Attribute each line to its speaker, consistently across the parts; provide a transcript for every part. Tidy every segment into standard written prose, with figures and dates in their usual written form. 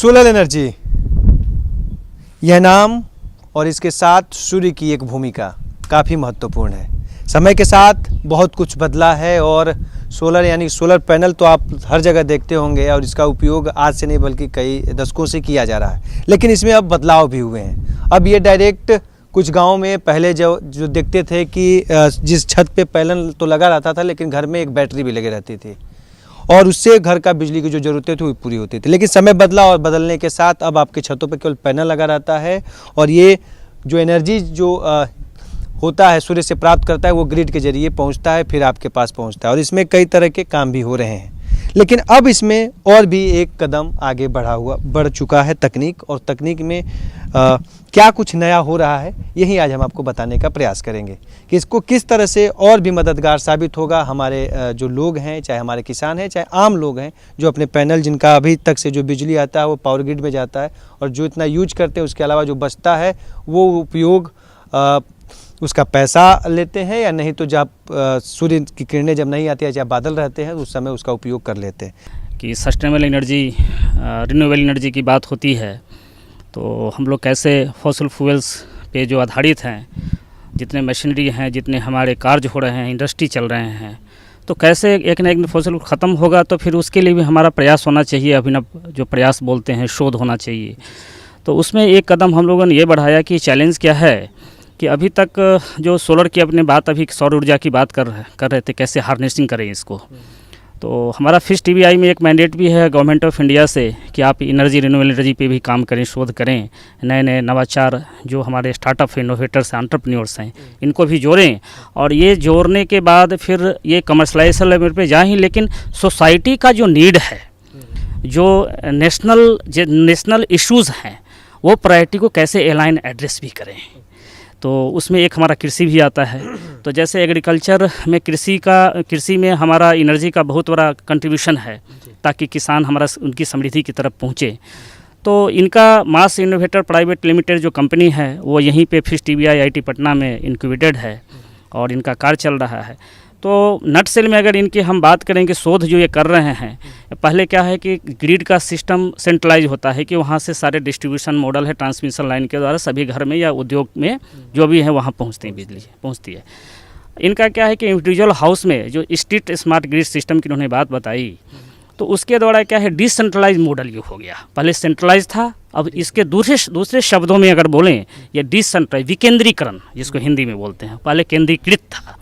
Speaker 1: Solar energy, यह नाम और इसके साथ सूर्य की एक भूमिका काफ़ी महत्वपूर्ण है। समय के साथ बहुत कुछ बदला है और सोलर यानी सोलर पैनल तो आप हर जगह देखते होंगे और इसका उपयोग आज से नहीं बल्कि कई दशकों से किया जा रहा है, लेकिन इसमें अब बदलाव भी हुए हैं। अब ये डायरेक्ट कुछ गांव में पहले जो देखते थे कि जिस छत पे पैनल तो लगा रहता था लेकिन घर में एक बैटरी भी लगी रहती थी और उससे घर का बिजली की जो ज़रूरतें थी वो पूरी होती थी। लेकिन समय बदला और बदलने के साथ अब आपके छतों पे केवल पैनल लगा रहता है और ये जो एनर्जी जो होता है सूर्य से प्राप्त करता है वो ग्रिड के जरिए पहुंचता है, फिर आपके पास पहुंचता है और इसमें कई तरह के काम भी हो रहे हैं। लेकिन अब इसमें और भी एक कदम आगे बढ़ चुका है तकनीक, और तकनीक में क्या कुछ नया हो रहा है यही आज हम आपको बताने का प्रयास करेंगे कि इसको किस तरह से और भी मददगार साबित होगा हमारे जो लोग हैं, चाहे हमारे किसान हैं, चाहे आम लोग हैं, जो अपने पैनल जिनका अभी तक से जो बिजली आता है वो पावर ग्रिड में जाता है और जो इतना यूज करते हैं उसके अलावा जो बचता है वो उपयोग उसका पैसा लेते हैं या नहीं तो जब सूर्य की किरणें जब नहीं आती है, जब बादल रहते हैं उस समय उसका उपयोग कर लेते हैं।
Speaker 2: कि सस्टेनेबल एनर्जी, रिन्यूएबल एनर्जी की बात होती है तो हम लोग कैसे फॉसिल फ्यूल्स पे जो आधारित हैं, जितने मशीनरी हैं, जितने हमारे कार्य हो रहे हैं, इंडस्ट्री चल रहे हैं, तो कैसे एक ना एक फॉसिल ख़त्म होगा तो फिर उसके लिए भी हमारा प्रयास होना चाहिए, अभिनव जो प्रयास बोलते हैं, शोध होना चाहिए। तो उसमें एक कदम हम लोगों ने ये बढ़ाया कि चैलेंज क्या है कि अभी तक जो सोलर की अपने बात, अभी सौर ऊर्जा की बात कर रहे थे, कैसे हार्नेसिंग करें इसको। तो हमारा फिश टीवीआई में एक मैंडेट भी है गवर्नमेंट ऑफ इंडिया से कि आप एनर्जी, रिन्यूएबल एनर्जी पे भी काम करें, शोध करें, नए नए नवाचार जो हमारे स्टार्टअप इनोवेटर्स हैं, एंटरप्रेन्योर्स हैं, इनको भी जोड़ें और ये जोड़ने के बाद फिर ये कमर्शलाइजेशन लेवल पे जाएँ ही। लेकिन सोसाइटी का जो नीड है, जो नेशनल इश्यूज़ हैं, वो प्रायोरिटी को कैसे एलाइन एड्रेस भी करें। तो उसमें एक हमारा कृषि भी आता है। तो जैसे एग्रीकल्चर में कृषि में हमारा एनर्जी का बहुत बड़ा कंट्रीब्यूशन है ताकि किसान हमारा उनकी समृद्धि की तरफ पहुँचे। तो इनका मास इनोवेटर प्राइवेट लिमिटेड जो कंपनी है वो यहीं पे फिश टीवीआई आईआईटी पटना में इनक्यूबेटेड है और इनका कार्य चल रहा है। तो नट सेल में अगर इनकी हम बात करें कि शोध जो ये कर रहे हैं, पहले क्या है कि ग्रिड का सिस्टम सेंट्रलाइज होता है कि वहाँ से सारे डिस्ट्रीब्यूशन मॉडल है, ट्रांसमिशन लाइन के द्वारा सभी घर में या उद्योग में जो भी है वहाँ पहुँचती है। इनका क्या है कि इंडिविजुअल हाउस में जो स्ट्रीट स्मार्ट ग्रिड सिस्टम की उन्होंने बात बताई, तो उसके द्वारा क्या है डिसेंट्रलाइज मॉडल ये हो गया। पहले सेंट्रलाइज था, अब इसके दूसरे शब्दों में अगर बोलें ये डिसेंट्रलाइज, विकेंद्रीकरण जिसको हिंदी में बोलते हैं, पहले केंद्रीकृत था।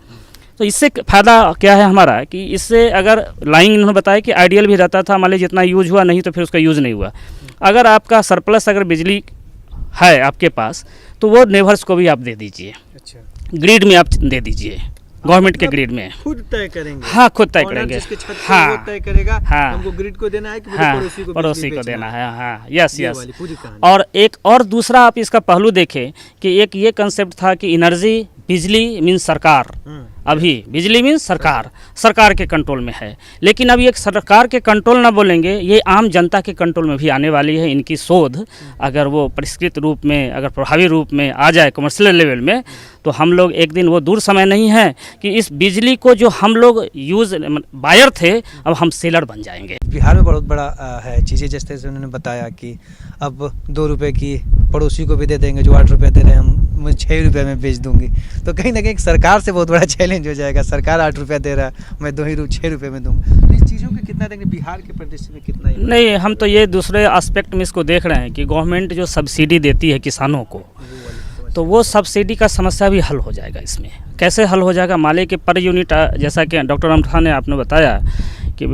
Speaker 2: तो इससे फ़ायदा क्या है हमारा कि इससे अगर लाइन इन्होंने बताया कि आइडियल भी रहता था, मान लीजिए जितना यूज हुआ, नहीं तो फिर उसका यूज़ नहीं हुआ। अगर आपका सरप्लस अगर बिजली है आपके पास तो वो नेबर्स को भी आप दे दीजिए। अच्छा। ग्रिड में आप दे दीजिए, गवर्नमेंट के ग्रिड में खुद तय करेंगे। हाँ, खुद तय करेंगे। हाँ, वो तय करेगा। हाँ, हमको ग्रिड को देना है कि पड़ोसी को देना है। हाँ, यस। और एक और दूसरा आप इसका पहलू देखें कि एक ये कंसेप्ट था कि एनर्जी, बिजली मीन्स सरकार, अभी बिजली मीन्स सरकार के कंट्रोल में है। लेकिन अब ये सरकार के कंट्रोल ना बोलेंगे, ये आम जनता के कंट्रोल में भी आने वाली है। इनकी शोध अगर वो परिष्कृत रूप में, अगर प्रभावी रूप में आ जाए कमर्शियल लेवल में, तो हम लोग एक दिन, वो दूर समय नहीं है कि इस बिजली को जो हम लोग बायर थे, अब हम सेलर बन जाएंगे।
Speaker 1: बिहार में बहुत बड़ा है चीज़ें, जैसे उन्होंने बताया कि अब 2 रुपये की पड़ोसी को भी दे देंगे, जो 8 रुपये दे रहे हैं मैं 6 रुपये में बेच दूंगी। तो कहीं ना कहीं सरकार से बहुत बड़ा चैलेंज हो जाएगा। सरकार 8 रुपया दे रहा है, मैं 6 रुपये में दूँगा। तो इस चीज़ों के कितना देंगे, बिहार के परिदृश्य में कितना?
Speaker 2: नहीं, हम तो ये दूसरे एस्पेक्ट में इसको देख रहे हैं कि गवर्नमेंट जो सब्सिडी देती है किसानों को, तो वो सब्सिडी का समस्या भी हल हो जाएगा। इसमें कैसे हल हो जाएगा? मान के पर यूनिट, जैसा कि डॉक्टर अमर ने आपने बताया कि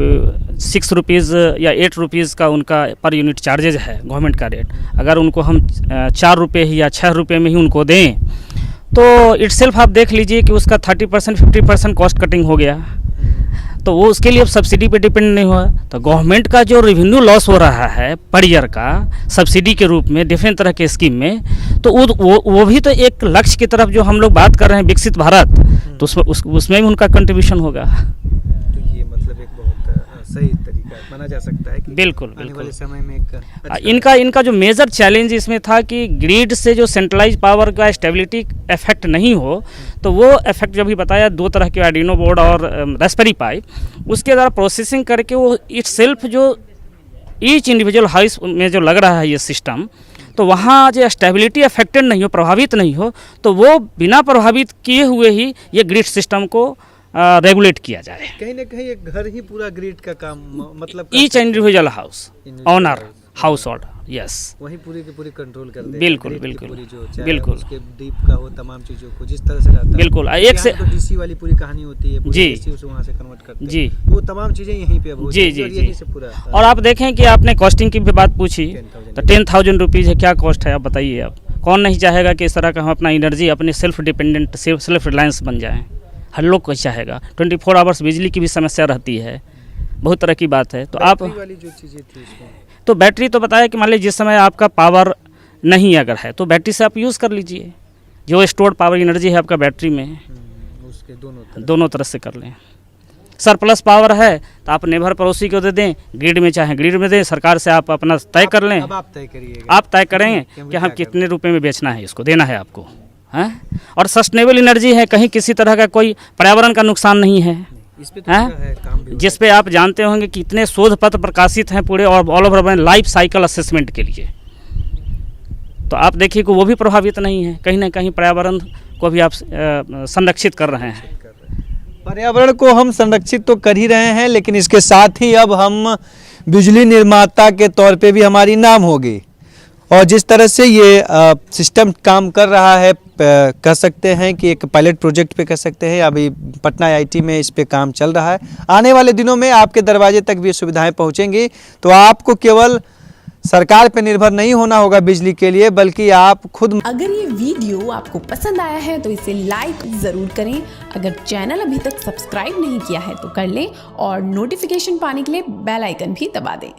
Speaker 2: 6 रुपीज़ या 8 रुपीज़ का उनका पर यूनिट चार्जेज है गवर्नमेंट का रेट। अगर उनको हम 4 रुपये या 6 रुपये में ही उनको दें तो इटसेल्फ आप देख लीजिए कि उसका 30% 50% कॉस्ट कटिंग हो गया। तो वो उसके लिए अब सब्सिडी पे डिपेंड नहीं हुआ। तो गवर्नमेंट का जो रेवेन्यू लॉस हो रहा है पर ईयर का सब्सिडी के रूप में डिफरेंट तरह के स्कीम में, तो वो भी तो एक लक्ष्य की तरफ जो हम लोग बात कर रहे हैं विकसित भारत, तो उसमें भी उनका कंट्रीब्यूशन होगा।
Speaker 1: तो ये मतलब एक बहुत सही तरीका माना जा सकता है कि
Speaker 2: बिल्कुल
Speaker 1: आने वाले समय में
Speaker 2: इनका जो मेजर चैलेंज इसमें था कि ग्रिड से जो सेंट्रलाइज पावर का स्टेबिलिटी इफेक्ट नहीं हो, तो वो इफेक्ट जो भी बताया 2 तरह के आर्डिनो बोर्ड और रास्पबेरी पाई, उसके द्वारा प्रोसेसिंग करके वो इटसेल्फ जो ईच इंडिविजुअल हाउस में जो लग रहा है ये सिस्टम, तो वहाँ जो स्टेबिलिटी अफेक्टेड नहीं हो, प्रभावित नहीं हो, तो वो बिना प्रभावित किए हुए ही ये ग्रिड सिस्टम को रेगुलेट किया जाए।
Speaker 1: कहीं ना कहीं एक घर ही पूरा ग्रिड का काम मतलब
Speaker 2: each individual house owner household, yes,
Speaker 1: वही पूरी की पूरी कंट्रोल कर दे।
Speaker 2: बिल्कुल,
Speaker 1: ग्रिड की
Speaker 2: बिल्कुल,
Speaker 1: पूरी जो चाहे
Speaker 2: बिल्कुल।
Speaker 1: उसके डीप का हो, तमाम चीजों को जिस तरह से रहता है।
Speaker 2: बिल्कुल, एक से
Speaker 1: तो डीसी वाली पूरी कहानी होती है,
Speaker 2: जी,
Speaker 1: डीसी उसे वहाँ से कन्वर्ट करते हैं,
Speaker 2: जी,
Speaker 1: वो तमाम चीजें यहीं पे अब हो
Speaker 2: जी,
Speaker 1: जाती
Speaker 2: जी,
Speaker 1: हैं और
Speaker 2: जी।
Speaker 1: यहीं से पूरा
Speaker 2: और आप देखें कि आपने कॉस्टिंग की भी बात पूछी,
Speaker 1: 10,000
Speaker 2: तो 10,000 रुपीज़ है, क्या कॉस्ट है आप बताइए। आप कौन नहीं चाहेगा कि इस तरह का हम अपना एनर्जी अपने सेल्फ डिपेंडेंट सेल्फ रिलायंस बन जाएं। हर लोग को चाहेगा। 24 आवर्स बिजली की भी समस्या रहती है, बहुत तरह की बात है। तो आप
Speaker 1: बैटरी वाली जो चीजें थी उसमें,
Speaker 2: तो बैटरी तो बताया कि मान लीजिए जिस समय आपका पावर नहीं अगर है तो बैटरी से आप यूज़ कर लीजिए, जो स्टोर्ड पावर एनर्जी है आपका बैटरी में,
Speaker 1: उसके
Speaker 2: दोनों तरह से कर लें। सरप्लस पावर है तो आप नेबर पड़ोसी को दे दें, ग्रिड में चाहे ग्रिड में दें, सरकार से आप अपना तय कर लें।
Speaker 1: अब आप तय करिएगा,
Speaker 2: आप तय करें कि हम कितने रुपए में बेचना है, इसको देना है आपको, हैं। और सस्टेनेबल एनर्जी है, कहीं किसी तरह का कोई पर्यावरण का नुकसान नहीं है,
Speaker 1: इस पे तो
Speaker 2: हैं?
Speaker 1: पूरा है काम भी
Speaker 2: जिस पे आप जानते होंगे कि इतने शोध पत्र प्रकाशित हैं पूरे और all over life cycle assessment के लिए। तो आप देखिए कि वो भी प्रभावित नहीं है, कहीं ना कहीं पर्यावरण को भी आप संरक्षित कर रहे हैं।
Speaker 1: पर्यावरण को हम संरक्षित तो कर ही रहे हैं, लेकिन इसके साथ ही अब हम बिजली निर्माता के तौर पे भी हमारी नाम होगी। और जिस तरह से ये सिस्टम काम कर रहा है, कह सकते हैं कि एक पायलट प्रोजेक्ट पे कह सकते हैं, अभी पटना आईआईटी में इस पे काम चल रहा है। आने वाले दिनों में आपके दरवाजे तक भी ये सुविधाएं पहुंचेंगी, तो आपको केवल सरकार पे निर्भर नहीं होना होगा बिजली के लिए, बल्कि आप खुद।
Speaker 3: अगर ये वीडियो आपको पसंद आया है तो इसे लाइक ज़रूर करें। अगर चैनल अभी तक सब्सक्राइब नहीं किया है तो कर लें और नोटिफिकेशन पाने के लिए बेल आइकन भी दबा दें।